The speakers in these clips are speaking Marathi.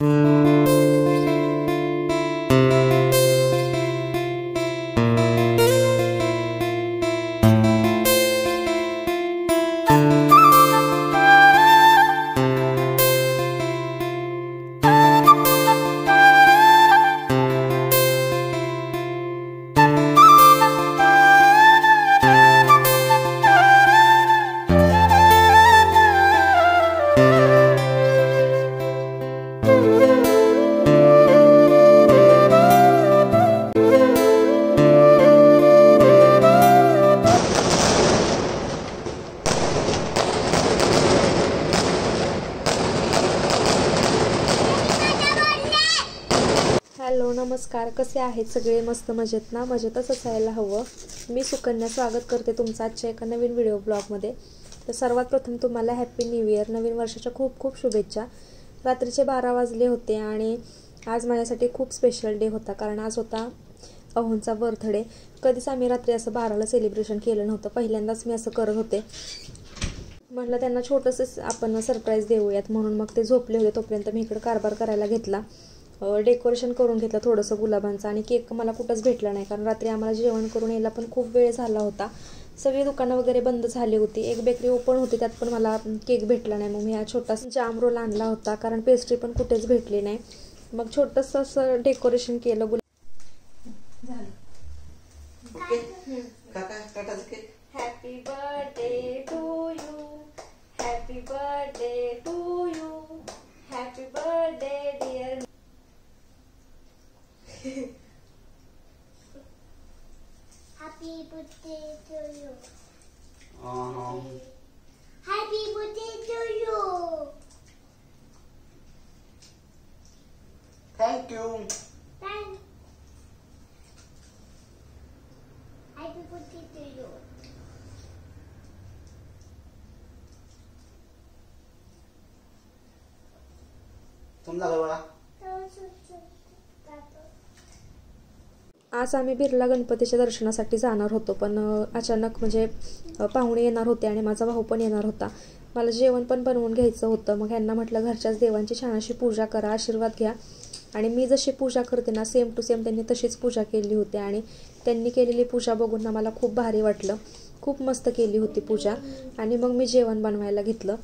हॅलो नमस्कार, कसे आहेत सगळे? मस्त मजेत ना? मजेतच असायला हवं. मी सुकन्या स्वागत करते तुमचं आजच्या एका नवीन व्हिडिओ ब्लॉगमध्ये. तर सर्वात प्रथम तुम्हाला हॅप्पी न्यू इयर, नवीन वर्षाच्या खूप खूप शुभेच्छा. रात्रीचे 12 वाजले होते आणि आज माझ्यासाठी खूप स्पेशल डे होता, कारण आज होता अहोंचा बर्थडे. कधीच आम्ही रात्री असं 12ला सेलिब्रेशन केलं नव्हतं, पहिल्यांदाच मी असं करत होते. म्हटलं त्यांना छोटंसं आपण सरप्राईज देऊयात म्हणून. मग ते झोपले होते तोपर्यंत मी इकडं कारभार करायला घेतला. डेकोरेशन करून घेतलं थोडंसं गुलाबांचं, आणि केक मला कुठंच भेटला नाही, कारण रात्री आम्हाला जेवण करून यायला पण खूप वेळ झाला होता. सगळी दुकानं वगैरे बंद झाली होती. एक बेकरी ओपन होती, त्यात पण मला केक भेटला नाही. मग मी हा छोटासा जाम रोल आणला होता, कारण पेस्ट्री पण कुठेच भेटली नाही. मग छोटंसं असं डेकोरेशन केलं. Happy birthday to you, happy birthday to you, happy birthday dear. Happy birthday to you. Happy birthday to you. Thank you. Happy birthday to you. तुम लगा बड़ा. आज आम्ही बिर्ला गणपतीच्या दर्शनासाठी जाणार होतो, पण अचानक म्हणजे पाहुणे येणार होते आणि माझा भाऊ पण येणार होता. मला जेवण पण बनवून घ्यायचं होतं. मग ह्यांना म्हटलं घरच्याच देवांची छान अशी पूजा करा, आशीर्वाद घ्या. आणि मी जशी पूजा करते ना, सेम टू सेम त्यांनी तशीच पूजा केली होती. आणि त्यांनी केलेली पूजा बघून ना मला खूप भारी वाटलं. खूप मस्त केली होती पूजा. आणि मग मी जेवण बनवायला घेतलं.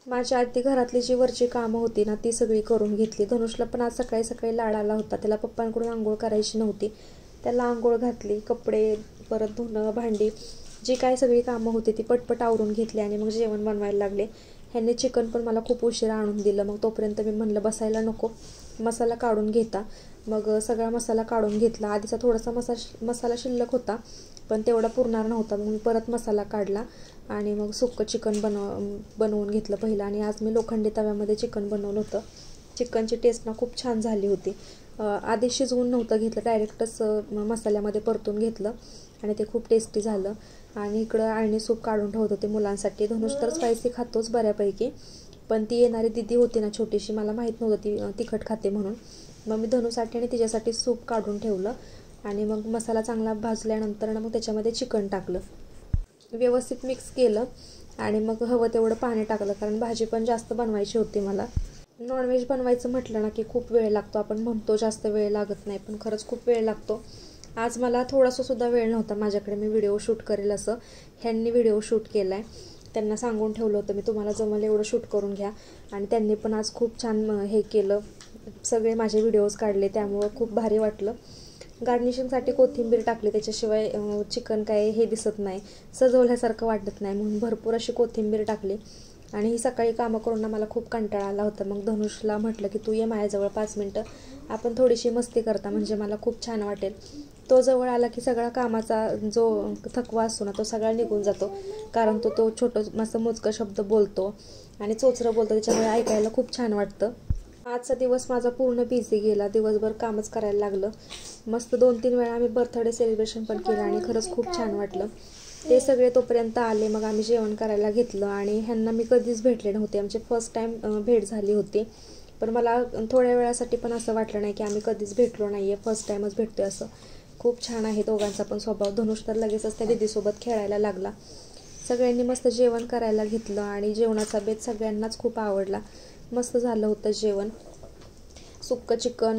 माझ्या आधी घरातली जी वरची कामं होती ना, ती सगळी करून घेतली. धनुषला पण आज सकाळी सकाळी लाड आला होता. त्याला पप्पांकडून आंघोळ करायची नव्हती, त्याला आंघोळ घातली. कपडे परत धुणं भांडी जी काय सगळी कामं होती ती पटपट आवरून घेतली आणि मग जेवण बनवायला लागले. ह्यांनी चिकन पण मला खूप उशिरा आणून दिलं. मग तोपर्यंत मी म्हणलं बसायला नको, मसाला काढून घेता. मग सगळा मसाला काढून घेतला. आधीचा थोडासा मसाला शिल्लक होता, पण तेवढा पुरणार नव्हता. मग मी परत मसाला काढला आणि मग सुक्कं चिकन बनवून घेतलं पहिलं. आणि आज मी लोखंडी तव्यामध्ये चिकन बनवलं होतं. चिकनची टेस्ट ना खूप छान झाली होती. आधी शिजवून नव्हतं घेतलं, डायरेक्टच मसाल्यामध्ये परतून घेतलं आणि ते खूप टेस्टी झालं. आणि इकडं आळणी सूप काढून ठेवत होते मुलांसाठी. धनुष तर स्पायसी खातोच बऱ्यापैकी, पण ती येणारी दिदी होती ना छोटीशी, मला माहीत नव्हतं ती तिखट खाते म्हणून. मग मी धनुसाठी आणि तिच्यासाठी सूप काढून ठेवलं. आणि मग मसाला चांगला भाजल्यानंतर ना मग त्याच्यामध्ये चिकन टाकलं, व्यवस्थित मिक्स केलं आणि मग हवं तेवढं पाणी टाकलं, कारण भाजी पण जास्त बनवायची होती मला. नॉनव्हेज बनवायचं म्हटलं ना की खूप वेळ लागतो. आपण म्हणतो जास्त वेळ लागत नाही, पण खरंच खूप वेळ लागतो. आज मला थोडासा सुद्धा वेळ नव्हता माझ्याकडे. मी व्हिडिओ शूट करेल असं ह्यांनी व्हिडिओ शूट केला आहे. त्यांना सांगून ठेवलं होतं मी तुम्हाला जमलं एवढं शूट करून घ्या, आणि त्यांनी पण आज खूप छान हे केलं, सगळे माझे व्हिडिओज काढले. त्यामुळं खूप भारी वाटलं. गार्निशिंगसाठी कोथिंबीर टाकली, त्याच्याशिवाय चिकन काय हे दिसत नाही, सजवल्यासारखं वाटत नाही, म्हणून भरपूर अशी कोथिंबीर टाकली. आणि ही सकाळी कामं करून ना मला खूप कंटाळा आला होता. मग धनुषला म्हटलं की तू ये माझ्याजवळ 5 मिनटं, आपण थोडीशी मस्ती करता, म्हणजे मला खूप छान वाटेल. तो जवळ आला की सगळा कामाचा जो थकवा असतो ना तो सगळा निघून जातो, कारण तो छोटं मस्त मोजकं शब्द बोलतो आणि चोचरं बोलतो, त्याच्यामुळे ऐकायला खूप छान वाटतं. आजचा दिवस माझा पूर्ण बिझी गेला, दिवसभर कामच करायला लागलं. मस्त 2-3 वेळा आम्ही बर्थडे सेलिब्रेशन पण केलं आणि खरंच खूप छान वाटलं. ते सगळे तोपर्यंत आले. मग आम्ही जेवण करायला घेतलं आणि ह्यांना मी कधीच भेटले नव्हते. आमची फर्स्ट टाईम भेट झाली होती, पण मला थोड्या वेळासाठी पण असं वाटलं नाही की आम्ही कधीच भेटलो नाही आहे, फर्स्ट टाईमच भेटतोय असं. खूप छान आहे दोघांचा पण स्वभाव. धनुष तर लगेचच त्या दीदीसोबत खेळायला लागला. सगळ्यांनी मस्त जेवण करायला घेतलं आणि जेवणाचा बेत सगळ्यांनाच खूप आवडला. मस्त झालं होतं जेवण. सुक्क चिकन,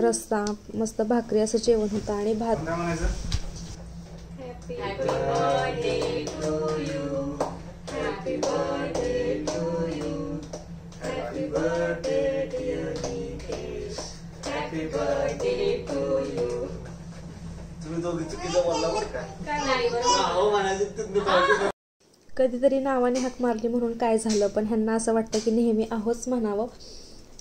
रस्सा, मस्त भाकरी असं जेवण होतं आणि भात. काय म्हणायचं? Happy birthday to you. Happy birthday to you. Happy birthday dear Nikesh. Happy birthday to you. तुम्ही दोघी चुकीचं बोलला बरं का? काय नाही बरोबर. हो म्हणायचं तुम्ही दोघी. कधीतरी नावाने हाक मारली म्हणून काय झालं, पण ह्यांना असं वाटतं की नेहमी आहोच म्हणावं.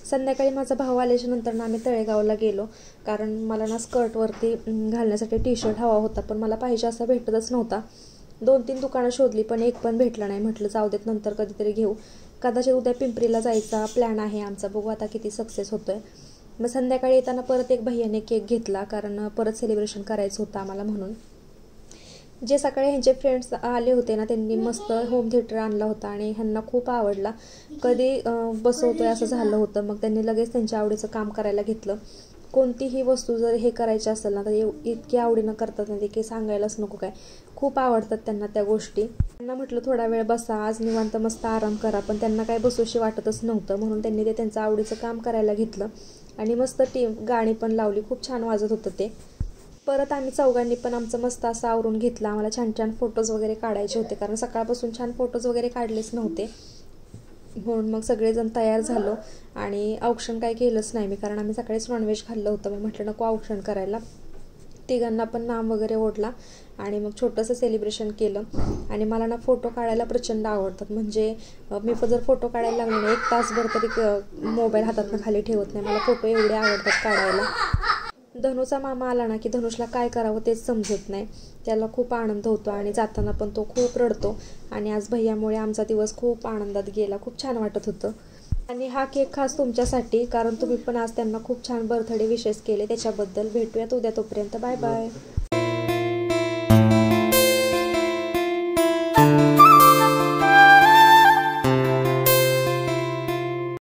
संध्याकाळी माझा भाऊ आल्याच्या नंतर ना आम्ही तळेगावला गेलो, कारण मला ना स्कर्टवरती घालण्यासाठी टी-शर्ट हवा होता, पण मला पाहिजे असा भेटतच नव्हता. 2-3 दुकानं शोधली पण एक पण भेटलं नाही. म्हटलं जाऊ देत, नंतर कधीतरी घेऊ. कदाचित उद्या पिंपरीला जायचा प्लॅन आहे आमचा, बघू आता किती सक्सेस होतोय. मग संध्याकाळी येताना परत एक भैयाने केक घेतला, कारण परत सेलिब्रेशन करायचं होतं आम्हाला म्हणून. जे सकाळी ह्यांचे फ्रेंड्स आले होते ना, त्यांनी मस्त होम थिएटर आणला होता आणि ह्यांना खूप आवडला. कधी बसवतोय असं झालं होतं. मग त्यांनी लगेच त्यांच्या आवडीचं काम करायला घेतलं. कोणतीही वस्तू जर हे करायची असेल ना, तर इतकी आवडीनं करतात ना ते की सांगायलाच नको काय. खूप आवडतात त्यांना त्या गोष्टी. त्यांना म्हटलं थोडा वेळ बसा, आज निवांत मस्त आराम करा, पण त्यांना काय बसूशी वाटतच नव्हतं, म्हणून त्यांनी ते त्यांचं आवडीचं काम करायला घेतलं आणि मस्त गाणी पण लावली. खूप छान वाजत होतं ते. परत आम्ही चौघांनी पण आमचं मस्त असं आवरून घेतलं. आम्हाला छान छान फोटोज वगैरे काढायचे होते, कारण सकाळपासून छान फोटोज वगैरे काढलेच नव्हते. म्हणून मग सगळेजण तयार झालो आणि औक्षण काय केलंच नाही मी, कारण आम्ही सकाळीच नॉनव्हेज खाल्लं होतं. मग म्हटलं नको औक्षण करायला. तिघांना पण नाम वगैरे ओढला आणि मग छोटंसं सेलिब्रेशन केलं. आणि मला ना फोटो काढायला प्रचंड आवडतात. म्हणजे मी जर फोटो काढायला लागले ना 1 तासभर तरी मोबाईल हातातनं खाली ठेवत नाही. मला फोटो एवढे आवडतात काढायला. धनुचा मामा आला ना की धनुषला काय करावं तेच समजत नाही. त्याला खूप आनंद होतो आणि जाताना पण तो खूप रडतो. आणि आज भैयामुळे आमचा दिवस खूप आनंदात गेला. खूप छान वाटत होतं. आणि हा केक खास तुमच्यासाठी, कारण तुम्ही पण आज त्यांना खूप छान बर्थडे विशेस केले. त्याच्याबद्दल भेटूयात उद्या. तोपर्यंत बाय बाय.